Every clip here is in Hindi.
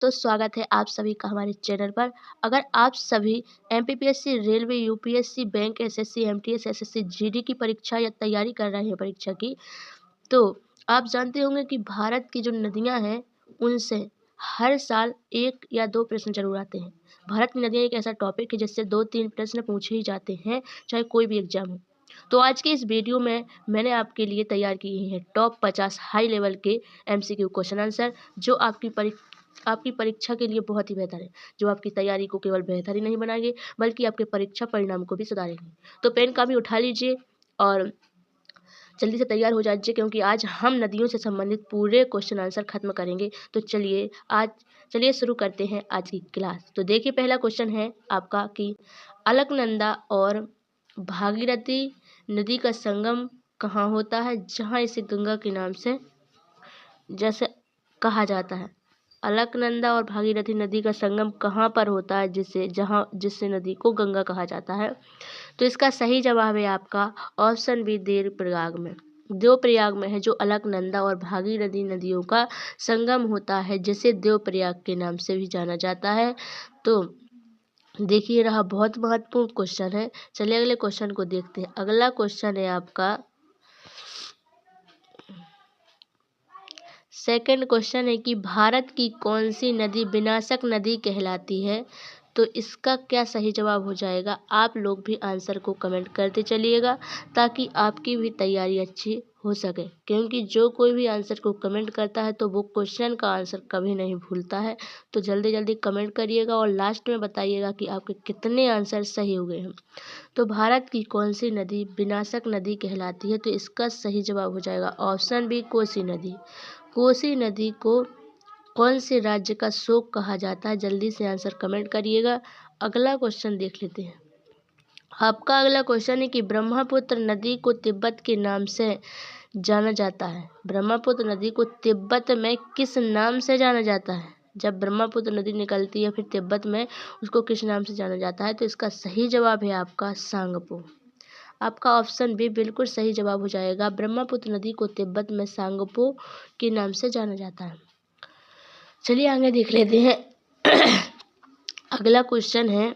तो स्वागत है आप सभी का हमारे चैनल पर। अगर आप सभी MPPSC, railway, UPSC, bank, SSC, MTS, SSC, GD की परीक्षा या तैयारी कर रहे हैं परीक्षा की, तो आप जानते होंगे कि भारत की जो नदियां हैं उनसे हर साल 1 या 2 प्रश्न जरूर आते हैं। भारत की नदियां एक ऐसा टॉपिक है जिससे 2-3 प्रश्न पूछे ही जाते हैं, चाहे कोई भी एग्जाम हो। तो आज के इस वीडियो में मैंने आपके लिए तैयार किए हैं टॉप 50 हाई लेवल के एमसीक्यू क्वेश्चन आंसर, जो आपकी परीक्षा के लिए बहुत ही बेहतर है, जो आपकी तैयारी को केवल बेहतर ही नहीं बनाएंगे बल्कि आपके परीक्षा परिणाम को भी सुधारेंगे। तो पेन कापी उठा लीजिए और जल्दी से तैयार हो जाइए, क्योंकि आज हम नदियों से संबंधित पूरे क्वेश्चन आंसर खत्म करेंगे। तो चलिए शुरू करते हैं आज की क्लास। तो देखिए, पहला क्वेश्चन है आपका कि अलकनंदा और भागीरथी नदी का संगम कहाँ होता है, जहाँ इसे गंगा के नाम से जैसे कहा जाता है। अलकनंदा और भागीरथी नदी का संगम कहाँ पर होता है, जिससे नदी को गंगा कहा जाता है। तो इसका सही जवाब है आपका ऑप्शन बी, देवप्रयाग में है जो अलकनंदा और भागीरथी नदियों का संगम होता है, जिसे देवप्रयाग के नाम से भी जाना जाता है। तो देखिए, रहा बहुत महत्वपूर्ण क्वेश्चन है। चलिए अगले क्वेश्चन को देखते हैं। अगला क्वेश्चन है आपका सेकंड क्वेश्चन है कि भारत की कौन सी नदी विनाशक नदी कहलाती है। तो इसका क्या सही जवाब हो जाएगा, आप लोग भी आंसर को कमेंट करते चलिएगा ताकि आपकी भी तैयारी अच्छी हो सके, क्योंकि जो कोई भी आंसर को कमेंट करता है तो वो क्वेश्चन का आंसर कभी नहीं भूलता है। तो जल्दी जल्दी कमेंट करिएगा और लास्ट में बताइएगा कि आपके कितने आंसर सही हो गए हैं। तो भारत की कौन सी नदी विनाशक नदी कहलाती है, तो इसका सही जवाब हो जाएगा ऑप्शन बी, कोसी नदी। कोसी नदी को कौन से राज्य का शोक कहा जाता है, जल्दी से आंसर कमेंट करिएगा। अगला क्वेश्चन देख लेते हैं। आपका अगला क्वेश्चन है कि ब्रह्मपुत्र नदी को तिब्बत के नाम से जाना जाता है। ब्रह्मपुत्र नदी को तिब्बत में किस नाम से जाना जाता है? जब ब्रह्मपुत्र नदी निकलती है फिर तिब्बत में, उसको किस नाम से जाना जाता है? तो इसका सही जवाब है आपका सांगपो। आपका ऑप्शन बी बिल्कुल सही जवाब हो जाएगा। ब्रह्मपुत्र नदी को तिब्बत में सांगपो के नाम से जाना जाता है। चलिए आगे देख लेते हैं। अगला क्वेश्चन है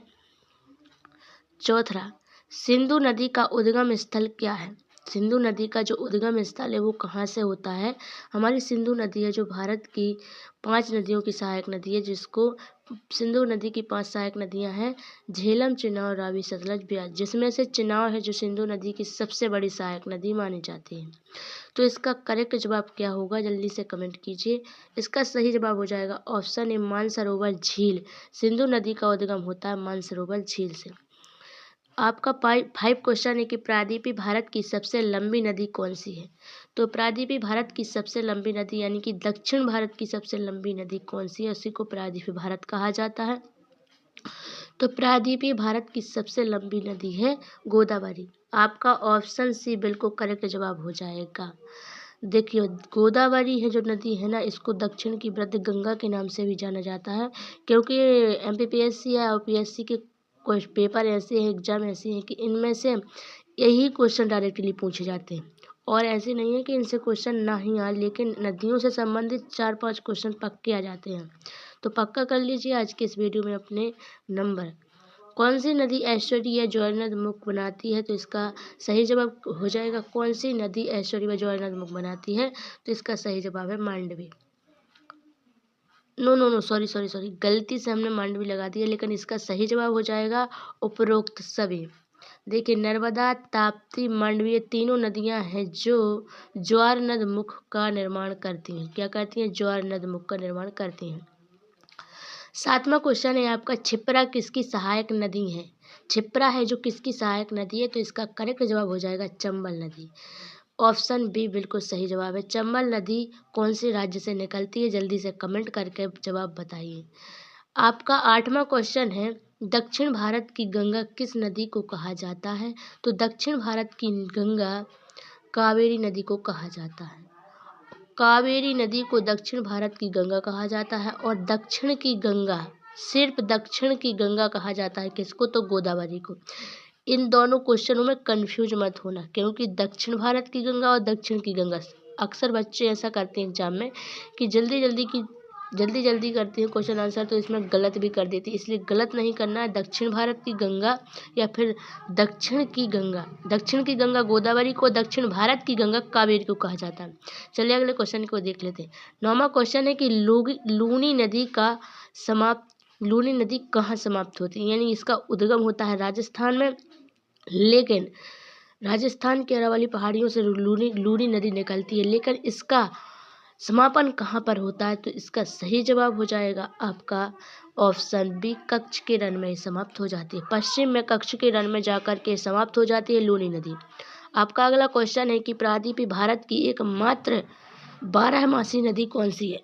चौथा, सिंधु नदी का उद्गम स्थल क्या है? सिंधु नदी का जो उद्गम स्थल है वो कहाँ से होता है? हमारी सिंधु नदी है जो भारत की 5 नदियों की सहायक नदी है, जिसको सिंधु नदी की 5 सहायक नदियां हैं, झेलम, चिनाब, रावी, सतलज, ब्यास, जिसमें से चिनाब है जो सिंधु नदी की सबसे बड़ी सहायक नदी मानी जाती है। तो इसका करेक्ट जवाब क्या होगा, जल्दी से कमेंट कीजिए। इसका सही जवाब हो जाएगा ऑप्शन ए, मानसरोवर झील। सिंधु नदी का उद्गम होता है मानसरोवर झील से। आपका 5 क्वेश्चन है कि प्रायद्वीपीय भारत की सबसे लंबी नदी कौन सी है? तो प्रायद्वीपीय भारत की सबसे लंबी नदी यानी कि दक्षिण भारत की सबसे लंबी नदी कौन सी है, उसी को प्रायद्वीपीय भारत कहा जाता है। तो प्रायद्वीपीय भारत की सबसे लंबी नदी है गोदावरी। आपका ऑप्शन सी बिल्कुल करेक्ट जवाब हो जाएगा। देखिए, गोदावरी है जो नदी है ना, इसको दक्षिण की वृद्ध गंगा के नाम से भी जाना जाता है, क्योंकि एमपीपीएससी या यूपीएससी के कुछ पेपर ऐसे हैं, एग्जाम ऐसे हैं कि इनमें से यही क्वेश्चन डायरेक्टली पूछे जाते हैं। और ऐसे नहीं है कि इनसे क्वेश्चन ना ही आए, लेकिन नदियों से संबंधित 4-5 क्वेश्चन पक्के आ जाते हैं। तो पक्का कर लीजिए आज के इस वीडियो में अपने नंबर। कौन सी नदी ऐश्वर्य या ज्वारनद मुख बनाती है? तो इसका सही जवाब हो जाएगा कौन सी नदी ऐश्वर्य व ज्वारनद मुख बनाती है? तो इसका सही जवाब है मांडवी। नो सॉरी, गलती से हमने मांडवी लगा दिया, लेकिन इसका सही जवाब हो जाएगा उपरोक्त सभी। देखिए, नर्मदा, ताप्ती, मांडवी, ये तीनों नदियां हैं जो ज्वारनद मुख का निर्माण करती हैं। क्या करती हैं? ज्वारनद मुख का निर्माण करती हैं। 7वां क्वेश्चन है आपका, क्षिप्रा किसकी सहायक नदी है? क्षिप्रा है जो किसकी सहायक नदी है? तो इसका करेक्ट जवाब हो जाएगा चंबल नदी। ऑप्शन बी बिल्कुल सही जवाब है। चंबल नदी कौन से राज्य से निकलती है? जल्दी से कमेंट करके जवाब बताइए। आपका 8वां क्वेश्चन है, दक्षिण भारत की गंगा किस नदी को कहा जाता है? तो दक्षिण भारत की गंगा कावेरी नदी को कहा जाता है। कावेरी नदी को दक्षिण भारत की गंगा कहा जाता है, और दक्षिण की गंगा, सिर्फ दक्षिण की गंगा कहा जाता है किसको? तो गोदावरी को। इन दोनों क्वेश्चनों में कंफ्यूज मत होना, क्योंकि दक्षिण भारत की गंगा और दक्षिण की गंगा, अक्सर बच्चे ऐसा करते हैं एग्जाम में कि जल्दी जल्दी की जल्दी जल्दी करती हूँ क्वेश्चन आंसर तो इसमें गलत भी कर देती, इसलिए गलत नहीं करना है। दक्षिण भारत की गंगा या फिर दक्षिण की गंगा गोदावरी को, दक्षिण भारत की गंगा कावेरी को कहा जाता है। चलिए अगले क्वेश्चन को देख लेते हैं। 9वां क्वेश्चन है कि लूनी नदी कहाँ समाप्त होती है, यानी इसका उद्गम होता है राजस्थान में, लेकिन राजस्थान के अरावली पहाड़ियों से लूनी नदी निकलती है, लेकिन इसका समापन कहाँ पर होता है, तो इसका सही जवाब हो जाएगा आपका ऑप्शन बी, कच्छ के रण में समाप्त हो जाती है। पश्चिम में कच्छ के रण में जाकर के समाप्त हो जाती है लूनी नदी। आपका अगला क्वेश्चन है कि प्रायद्वीपीय भारत की एकमात्र 12मासी नदी कौन सी है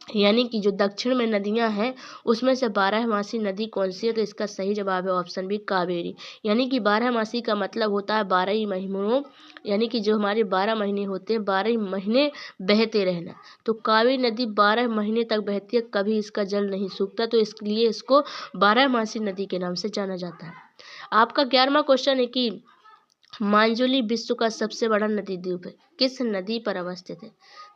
यानी कि जो दक्षिण में नदियां हैं उसमें से 12मासी नदी कौन सी है, तो इसका सही जवाब है ऑप्शन बी, कावेरी। यानी कि 12मासी का मतलब होता है 12 ही महीनों, यानी कि जो हमारे 12 महीने होते हैं 12 ही महीने बहते रहना। तो कावेरी नदी 12 महीने तक बहती है, कभी इसका जल नहीं सूखता, तो इसलिए इसको 12मासी नदी के नाम से जाना जाता है। आपका 11वां क्वेश्चन है कि मांजुली विश्व का सबसे बड़ा नदी द्वीप है, किस नदी पर अवस्थित है।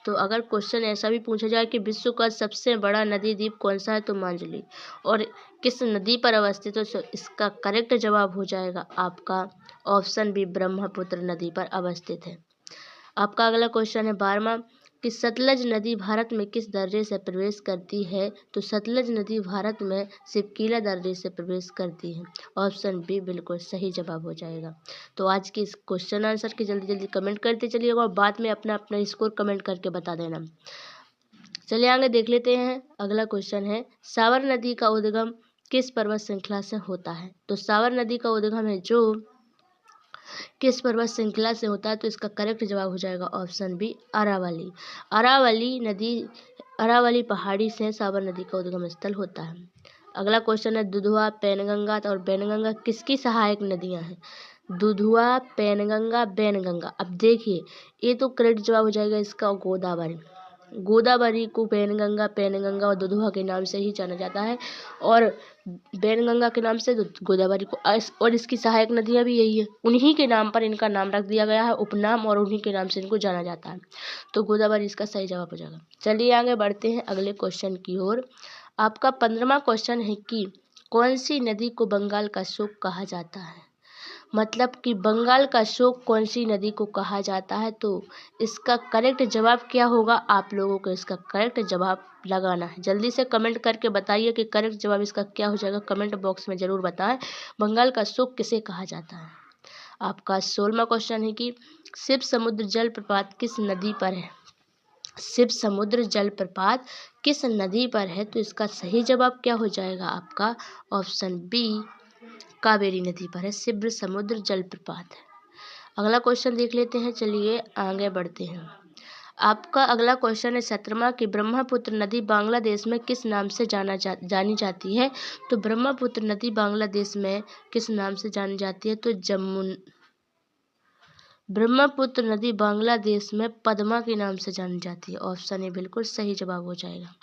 तो अगर क्वेश्चन ऐसा भी पूछा जाए कि विश्व का सबसे बड़ा नदी द्वीप कौन सा है, तो मांजुली, और किस नदी पर अवस्थित है, तो इसका करेक्ट जवाब हो जाएगा आपका ऑप्शन बी, ब्रह्मपुत्र नदी पर अवस्थित है। आपका अगला क्वेश्चन है 12वां कि सतलज नदी भारत में किस दर्रे से प्रवेश करती है, तो सतलज नदी भारत में सिपकीला दर्रे से प्रवेश करती है। ऑप्शन बी बिल्कुल सही जवाब हो जाएगा। तो आज के इस क्वेश्चन आंसर के जल्दी जल्दी कमेंट करते चलिएगा और बाद में अपना अपना स्कोर कमेंट करके बता देना। चलिए आगे देख लेते हैं। अगला क्वेश्चन है सावर नदी का उद्गम किस पर्वत श्रृंखला से होता है, तो सावर नदी का उद्गम है जो किस पर्वत श्रृंखला से होता है, तो इसका करेक्ट जवाब हो जाएगा ऑप्शन बी, अरावली। अरावली पहाड़ी से साबर नदी का उद्गम स्थल होता है। अगला क्वेश्चन है दुधवा, पैनगंगा और बैनगंगा किसकी सहायक नदियां हैं। दुधवा, पैनगंगा, बैनगंगा। अब देखिए ये तो करेक्ट जवाब हो जाएगा इसका गोदावरी को पैनगंगा और दुधवा के नाम से ही जाना जाता है, और बैनगंगा के नाम से गोदावरी को, और इसकी सहायक नदियां भी यही है, उन्हीं के नाम पर इनका नाम रख दिया गया है, उपनाम, और उन्हीं के नाम से इनको जाना जाता है। तो गोदावरी इसका सही जवाब हो जाएगा। चलिए आगे बढ़ते हैं अगले क्वेश्चन की ओर। आपका 15वां क्वेश्चन है कि कौन सी नदी को बंगाल का शोक कहा जाता है, मतलब कि बंगाल का शोक कौन सी नदी को कहा जाता है, तो इसका करेक्ट जवाब क्या होगा, आप लोगों को इसका करेक्ट जवाब लगाना है। जल्दी से कमेंट करके बताइए कि करेक्ट जवाब इसका क्या हो जाएगा, कमेंट बॉक्स में ज़रूर बताएं। बंगाल का शोक किसे कहा जाता है। आपका 16वां क्वेश्चन है कि शिव समुद्र जलप्रपात किस नदी पर है। शिव समुद्र जलप्रपात किस नदी पर है, तो इसका सही जवाब क्या हो जाएगा आपका ऑप्शन बी, कावेरी नदी पर है शिव समुद्र जलप्रपात है। अगला क्वेश्चन देख लेते हैं। चलिए आगे बढ़ते हैं। आपका अगला क्वेश्चन है 17वां कि ब्रह्मपुत्र नदी बांग्लादेश में किस नाम से जानी जाती है, तो ब्रह्मपुत्र नदी बांग्लादेश में किस नाम से जानी जाती है, तो ब्रह्मपुत्र नदी बांग्लादेश में पद्मा के नाम से जानी जाती है। ऑप्शन ए बिल्कुल सही जवाब हो जाएगा।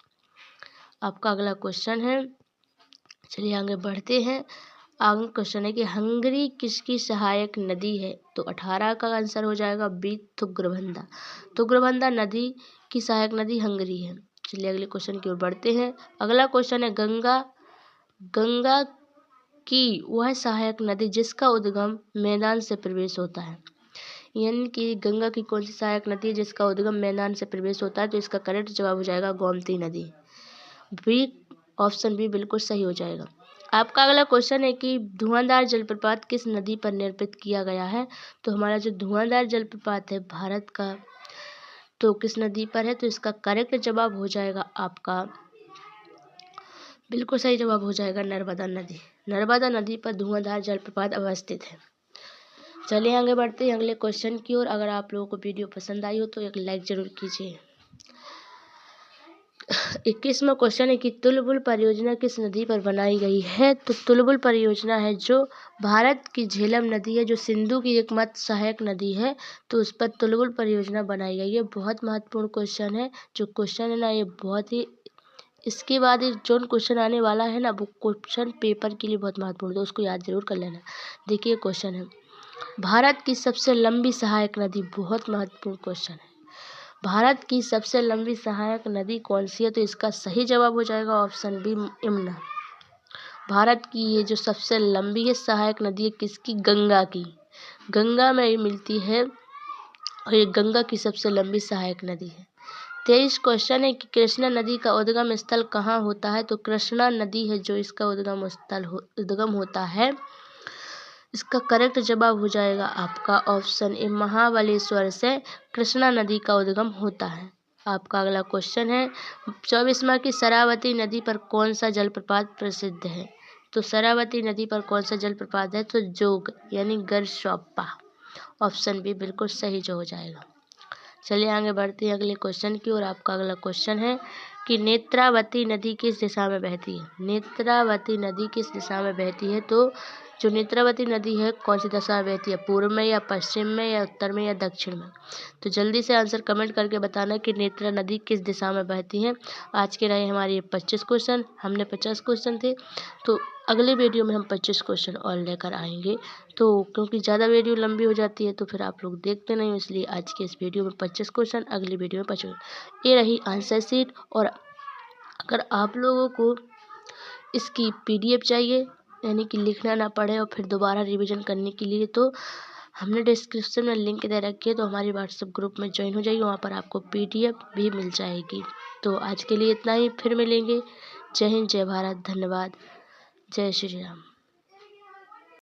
आपका अगला क्वेश्चन है, चलिए आगे बढ़ते हैं। आगे क्वेश्चन है कि हंगरी किसकी सहायक नदी है, तो 18 का आंसर हो जाएगा बी, तुंगभद्रा। तुंगभद्रा नदी की सहायक नदी हंगरी है। चलिए अगले क्वेश्चन की ओर बढ़ते हैं। अगला क्वेश्चन है गंगा की वह सहायक नदी जिसका उद्गम मैदान से प्रवेश होता है, यानी कि गंगा की कौन सी सहायक नदी है जिसका उद्गम मैदान से प्रवेश होता है, तो इसका करेक्ट जवाब हो जाएगा गोमती नदी, बी, ऑप्शन बी बिल्कुल सही हो जाएगा। आपका अगला क्वेश्चन है कि धुआंधार जलप्रपात किस नदी पर निर्मित किया गया है, तो हमारा जो धुआंधार जलप्रपात है भारत का, तो किस नदी पर है, तो इसका करेक्ट जवाब हो जाएगा आपका बिल्कुल सही जवाब हो जाएगा नर्मदा नदी। नर्मदा नदी पर धुआंधार जलप्रपात अवस्थित है। चलिए आगे बढ़ते हैं अगले क्वेश्चन की ओर। अगर आप लोगों को वीडियो पसंद आई हो तो एक लाइक जरूर कीजिए। 21वां क्वेश्चन है कि तुलबुल परियोजना किस नदी पर बनाई गई है, तो तुलबुल परियोजना है जो भारत की झेलम नदी है, जो सिंधु की एकमात्र सहायक नदी है, तो उस पर तुलबुल परियोजना बनाई गई है। बहुत महत्वपूर्ण क्वेश्चन है। जो क्वेश्चन है ना ये बहुत ही, इसके बाद जो क्वेश्चन आने वाला है ना वो क्वेश्चन पेपर के लिए बहुत महत्वपूर्ण है, तो उसको याद जरूर कर लेना। देखिए क्वेश्चन है भारत की सबसे लंबी सहायक नदी, बहुत महत्वपूर्ण क्वेश्चन है। भारत की सबसे लंबी सहायक नदी कौन सी है? तो इसका सही जवाब हो जाएगा ऑप्शन बी, यमुना। भारत की ये जो सबसे लंबी है सहायक नदी है किसकी? गंगा की। गंगा में मिलती है और ये गंगा की सबसे लंबी सहायक नदी है। 23 क्वेश्चन है कि कृष्णा नदी का उद्गम स्थल कहाँ होता है? तो कृष्णा नदी है जो इसका उद्गम होता है। इसका करेक्ट जवाब हो जाएगा आपका ऑप्शन ए, महाबलेश्वर से कृष्णा नदी का उद्गम होता है। आपका अगला क्वेश्चन है 24वां की शरावती नदी पर कौन सा जलप्रपात प्रसिद्ध है? तो शरावती नदी पर कौन सा जलप्रपात है? तो जोग यानी गरशोप्पा। ऑप्शन बी बिल्कुल सही जो हो जाएगा। चलिए आगे बढ़ते हैं अगले क्वेश्चन की ओर। आपका अगला क्वेश्चन है कि नेत्रावती नदी किस दिशा में बहती है? नेत्रावती नदी किस दिशा में बहती है? तो जो नेत्रावती नदी है कौन सी दिशा में बहती है? पूर्व में या पश्चिम में या उत्तर में या दक्षिण में? तो जल्दी से आंसर कमेंट करके बताना कि नेत्रा नदी किस दिशा में बहती है। आज के रहे हमारे 25 क्वेश्चन, हमने 50 क्वेश्चन थे, तो अगले वीडियो में हम 25 क्वेश्चन और लेकर आएंगे। तो क्योंकि ज़्यादा वीडियो लंबी हो जाती है तो फिर आप लोग देखते नहीं हो, इसलिए आज के इस वीडियो में 25 क्वेश्चन, अगली वीडियो में 25। ये रही आंसर शीट। और अगर आप लोगों को इसकी PDF चाहिए यानी कि लिखना ना पड़े और फिर दोबारा रिवीजन करने के लिए, तो हमने डिस्क्रिप्शन में लिंक दे रखी है, तो हमारी व्हाट्सएप ग्रुप में ज्वाइन हो जाइए, वहाँ पर आपको PDF भी मिल जाएगी। तो आज के लिए इतना ही, फिर मिलेंगे। जय हिंद, जय भारत, धन्यवाद, जय श्री राम।